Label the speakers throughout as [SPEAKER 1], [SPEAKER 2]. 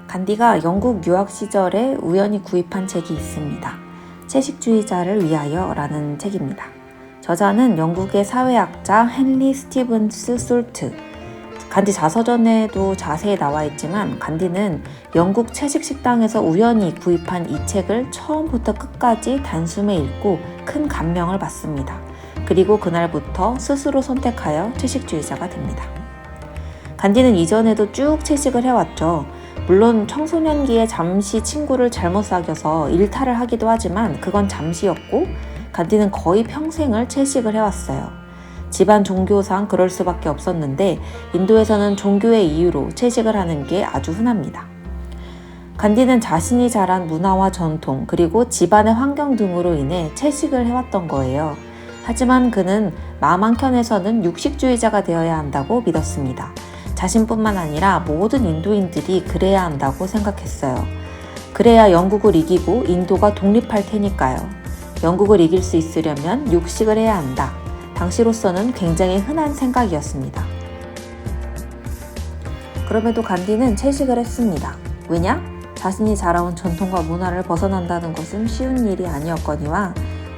[SPEAKER 1] 간디가 영국 유학 시절에 우연히 구입한 책이 있습니다. 채식주의자를 위하여 라는 책입니다. 저자는 영국의 사회학자 헨리 스티븐스 솔트. 간디 자서전에도 자세히 나와 있지만 간디는 영국 채식 식당에서 우연히 구입한 이 책을 처음부터 끝까지 단숨에 읽고 큰 감명을 받습니다. 그리고 그날부터 스스로 선택하여 채식주의자가 됩니다. 간디는 이전에도 쭉 채식을 해왔죠. 물론 청소년기에 잠시 친구를 잘못 사귀어서 일탈을 하기도 하지만 그건 잠시였고 간디는 거의 평생을 채식을 해왔어요. 집안 종교상 그럴 수밖에 없었는데 인도에서는 종교의 이유로 채식을 하는 게 아주 흔합니다. 간디는 자신이 자란 문화와 전통 그리고 집안의 환경 등으로 인해 채식을 해왔던 거예요. 하지만 그는 마음 한켠에서는 육식주의자가 되어야 한다고 믿었습니다. 자신뿐만 아니라 모든 인도인들이 그래야 한다고 생각했어요. 그래야 영국을 이기고 인도가 독립할 테니까요. 영국을 이길 수 있으려면 육식을 해야 한다. 당시로서는 굉장히 흔한 생각이었습니다. 그럼에도 간디는 채식을 했습니다. 왜냐? 자신이 자라온 전통과 문화를 벗어난다는 것은 쉬운 일이 아니었거니와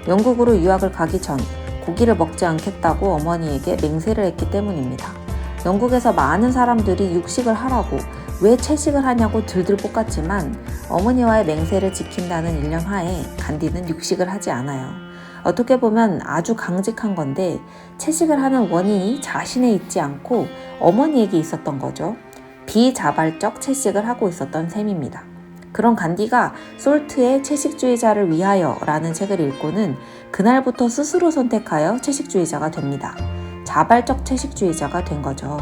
[SPEAKER 1] 영국으로 유학을 가기 전 고기를 먹지 않겠다고 어머니에게 맹세를 했기 때문입니다. 영국에서 많은 사람들이 육식을 하라고 왜 채식을 하냐고 들들 볶았지만 어머니와의 맹세를 지킨다는 일념 하에 간디는 육식을 하지 않아요. 어떻게 보면 아주 강직한 건데 채식을 하는 원인이 자신에 있지 않고 어머니에게 있었던 거죠. 비자발적 채식을 하고 있었던 셈입니다. 그런 간디가 솔트의 채식주의자를 위하여 라는 책을 읽고는 그날부터 스스로 선택하여 채식주의자가 됩니다. 자발적 채식주의자가 된 거죠.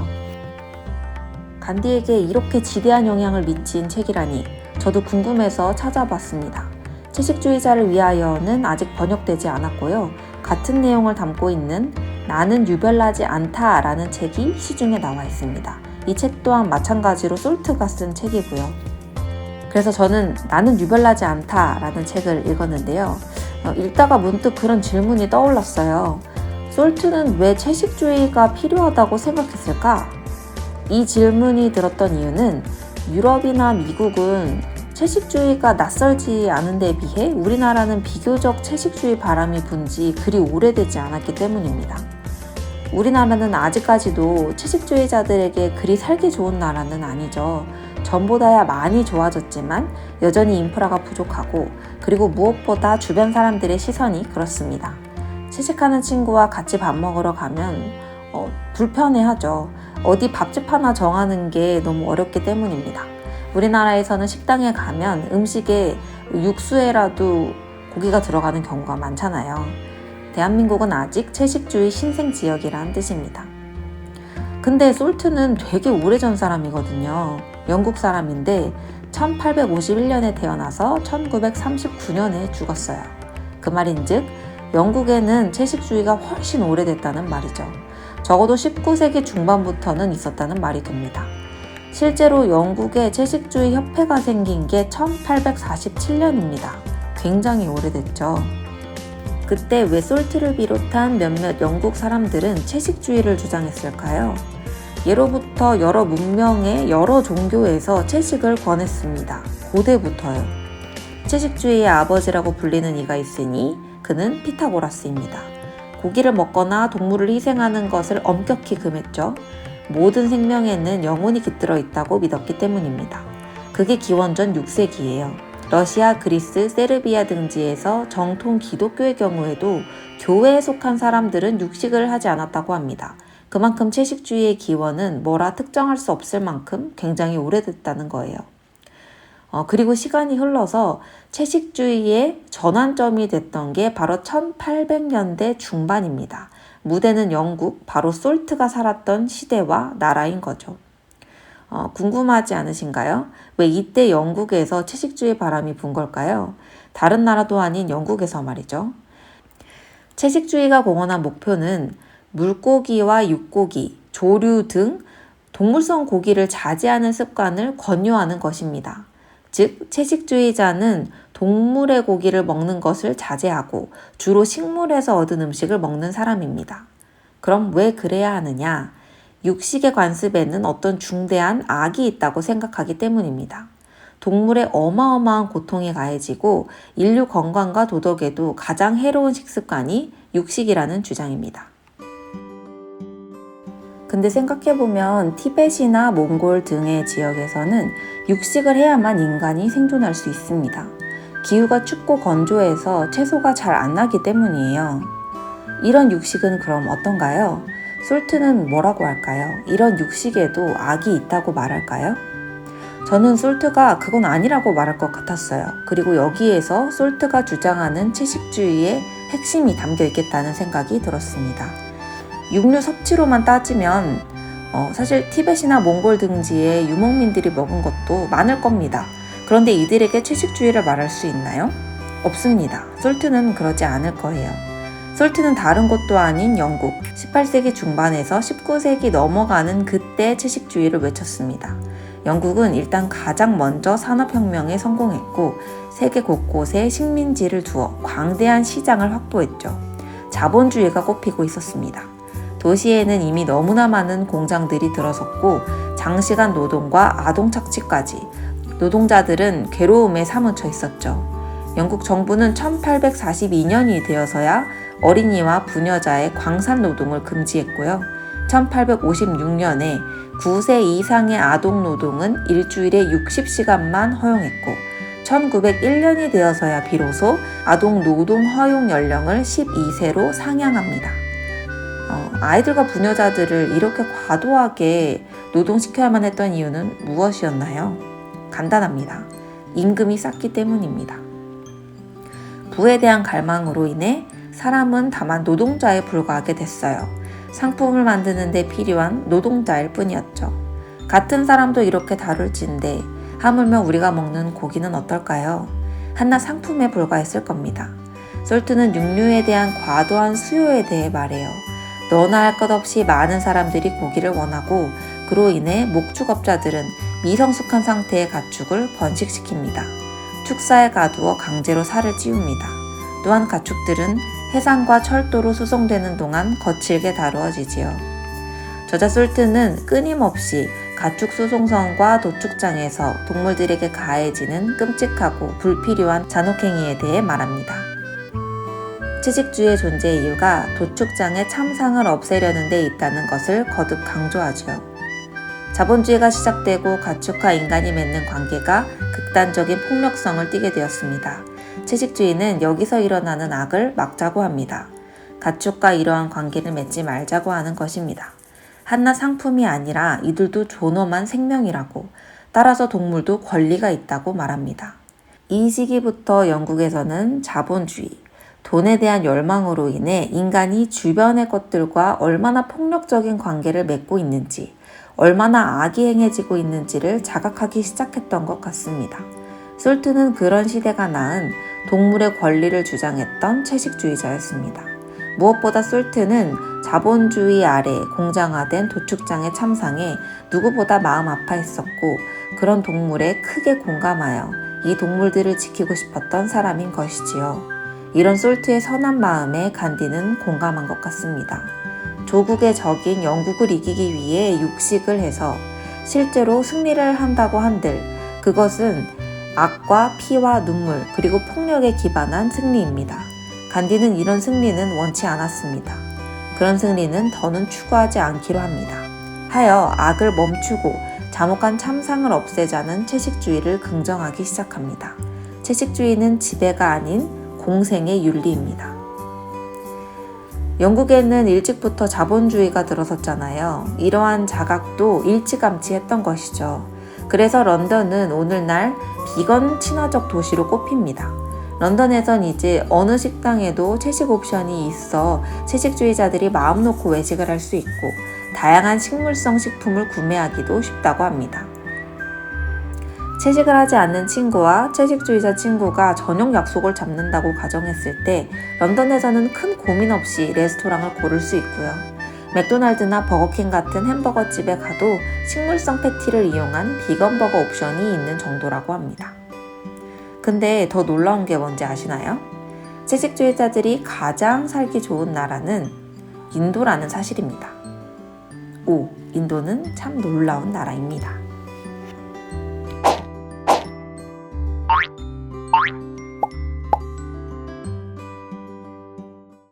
[SPEAKER 1] 간디에게 이렇게 지대한 영향을 미친 책이라니 저도 궁금해서 찾아봤습니다. 채식주의자를 위하여는 아직 번역되지 않았고요. 같은 내용을 담고 있는 나는 유별나지 않다 라는 책이 시중에 나와 있습니다. 이 책 또한 마찬가지로 솔트가 쓴 책이고요. 그래서 저는 나는 유별나지 않다 라는 책을 읽었는데요. 읽다가 문득 그런 질문이 떠올랐어요. 솔트는 왜 채식주의가 필요하다고 생각했을까? 이 질문이 들었던 이유는 유럽이나 미국은 채식주의가 낯설지 않은 데 비해 우리나라는 비교적 채식주의 바람이 분지 그리 오래되지 않았기 때문입니다. 우리나라는 아직까지도 채식주의자들에게 그리 살기 좋은 나라는 아니죠. 전보다야 많이 좋아졌지만 여전히 인프라가 부족하고 그리고 무엇보다 주변 사람들의 시선이 그렇습니다. 채식하는 친구와 같이 밥 먹으러 가면 불편해하죠. 어디 밥집 하나 정하는 게 너무 어렵기 때문입니다. 우리나라에서는 식당에 가면 음식에 육수에라도 고기가 들어가는 경우가 많잖아요. 대한민국은 아직 채식주의 신생지역이라는 뜻입니다. 근데 솔트는 되게 오래전 사람이거든요. 영국 사람인데 1851년에 태어나서 1939년에 죽었어요. 그 말인즉 영국에는 채식주의가 훨씬 오래됐다는 말이죠. 적어도 19세기 중반부터는 있었다는 말이 됩니다. 실제로 영국에 채식주의 협회가 생긴 게 1847년입니다. 굉장히 오래됐죠. 그때 왜 솔트를 비롯한 몇몇 영국 사람들은 채식주의를 주장했을까요? 예로부터 여러 문명의 여러 종교에서 채식을 권했습니다. 고대부터요. 채식주의의 아버지라고 불리는 이가 있으니 그는 피타고라스입니다. 고기를 먹거나 동물을 희생하는 것을 엄격히 금했죠. 모든 생명에는 영혼이 깃들어 있다고 믿었기 때문입니다. 그게 기원전 6세기예요. 러시아, 그리스, 세르비아 등지에서 정통 기독교의 경우에도 교회에 속한 사람들은 육식을 하지 않았다고 합니다. 그만큼 채식주의의 기원은 뭐라 특정할 수 없을 만큼 굉장히 오래됐다는 거예요. 그리고 시간이 흘러서 채식주의의 전환점이 됐던 게 바로 1800년대 중반입니다. 무대는 영국, 바로 솔트가 살았던 시대와 나라인 거죠. 궁금하지 않으신가요? 왜 이때 영국에서 채식주의 바람이 분 걸까요? 다른 나라도 아닌 영국에서 말이죠. 채식주의가 공언한 목표는 물고기와 육고기, 조류 등 동물성 고기를 자제하는 습관을 권유하는 것입니다. 즉, 채식주의자는 동물의 고기를 먹는 것을 자제하고 주로 식물에서 얻은 음식을 먹는 사람입니다. 그럼 왜 그래야 하느냐? 육식의 관습에는 어떤 중대한 악이 있다고 생각하기 때문입니다. 동물의 어마어마한 고통이 가해지고 인류 건강과 도덕에도 가장 해로운 식습관이 육식이라는 주장입니다. 근데 생각해보면 티벳이나 몽골 등의 지역에서는 육식을 해야만 인간이 생존할 수 있습니다. 기후가 춥고 건조해서 채소가 잘 안 나기 때문이에요. 이런 육식은 그럼 어떤가요? 솔트는 뭐라고 할까요? 이런 육식에도 악이 있다고 말할까요? 저는 솔트가 그건 아니라고 말할 것 같았어요. 그리고 여기에서 솔트가 주장하는 채식주의의 핵심이 담겨 있겠다는 생각이 들었습니다. 육류 섭취로만 따지면 사실 티벳이나 몽골 등지의 유목민들이 먹은 것도 많을 겁니다. 그런데 이들에게 채식주의를 말할 수 있나요? 없습니다. 솔트는 그러지 않을 거예요. 솔트는 다른 곳도 아닌 영국, 18세기 중반에서 19세기 넘어가는 그때 채식주의를 외쳤습니다. 영국은 일단 가장 먼저 산업혁명에 성공했고 세계 곳곳에 식민지를 두어 광대한 시장을 확보했죠. 자본주의가 꽃피고 있었습니다. 도시에는 이미 너무나 많은 공장들이 들어섰고 장시간 노동과 아동 착취까지 노동자들은 괴로움에 사무쳐 있었죠. 영국 정부는 1842년이 되어서야 어린이와 부녀자의 광산 노동을 금지했고요. 1856년에 9세 이상의 아동 노동은 일주일에 60시간만 허용했고 1901년이 되어서야 비로소 아동 노동 허용 연령을 12세로 상향합니다. 아이들과 부녀자들을 이렇게 과도하게 노동시켜야만 했던 이유는 무엇이었나요? 간단합니다. 임금이 쌌기 때문입니다. 부에 대한 갈망으로 인해 사람은 다만 노동자에 불과하게 됐어요. 상품을 만드는 데 필요한 노동자일 뿐이었죠. 같은 사람도 이렇게 다룰진데 하물며 우리가 먹는 고기는 어떨까요? 한낱 상품에 불과했을 겁니다. 솔트는 육류에 대한 과도한 수요에 대해 말해요. 너나 할 것 없이 많은 사람들이 고기를 원하고 그로 인해 목축업자들은 미성숙한 상태의 가축을 번식시킵니다. 축사에 가두어 강제로 살을 찌웁니다. 또한 가축들은 해상과 철도로 수송되는 동안 거칠게 다루어지지요. 저자 솔트는 끊임없이 가축 수송선과 도축장에서 동물들에게 가해지는 끔찍하고 불필요한 잔혹행위에 대해 말합니다. 채식주의의 존재 이유가 도축장의 참상을 없애려는 데 있다는 것을 거듭 강조하죠. 자본주의가 시작되고 가축과 인간이 맺는 관계가 극단적인 폭력성을 띠게 되었습니다. 채식주의는 여기서 일어나는 악을 막자고 합니다. 가축과 이러한 관계를 맺지 말자고 하는 것입니다. 한낱 상품이 아니라 이들도 존엄한 생명이라고, 따라서 동물도 권리가 있다고 말합니다. 이 시기부터 영국에서는 자본주의, 돈에 대한 열망으로 인해 인간이 주변의 것들과 얼마나 폭력적인 관계를 맺고 있는지, 얼마나 악이 행해지고 있는지를 자각하기 시작했던 것 같습니다. 솔트는 그런 시대가 낳은 동물의 권리를 주장했던 채식주의자였습니다. 무엇보다 솔트는 자본주의 아래 공장화된 도축장의 참상에 누구보다 마음 아파했었고 그런 동물에 크게 공감하여 이 동물들을 지키고 싶었던 사람인 것이지요. 이런 솔트의 선한 마음에 간디는 공감한 것 같습니다. 조국의 적인 영국을 이기기 위해 육식을 해서 실제로 승리를 한다고 한들 그것은 악과 피와 눈물 그리고 폭력에 기반한 승리입니다. 간디는 이런 승리는 원치 않았습니다. 그런 승리는 더는 추구하지 않기로 합니다. 하여 악을 멈추고 잠혹한 참상을 없애자는 채식주의를 긍정하기 시작합니다. 채식주의는 지배가 아닌 공생의 윤리입니다. 영국에는 일찍부터 자본주의가 들어섰잖아요. 이러한 자각도 일찌감치 했던 것이죠. 그래서 런던은 오늘날 비건 친화적 도시로 꼽힙니다. 런던에선 이제 어느 식당에도 채식 옵션이 있어 채식주의자들이 마음 놓고 외식을 할 수 있고 다양한 식물성 식품을 구매하기도 쉽다고 합니다. 채식을 하지 않는 친구와 채식주의자 친구가 저녁 약속을 잡는다고 가정했을 때 런던에서는 큰 고민 없이 레스토랑을 고를 수 있고요. 맥도날드나 버거킹 같은 햄버거 집에 가도 식물성 패티를 이용한 비건 버거 옵션이 있는 정도라고 합니다. 근데 더 놀라운 게 뭔지 아시나요? 채식주의자들이 가장 살기 좋은 나라는 인도라는 사실입니다. 오, 인도는 참 놀라운 나라입니다.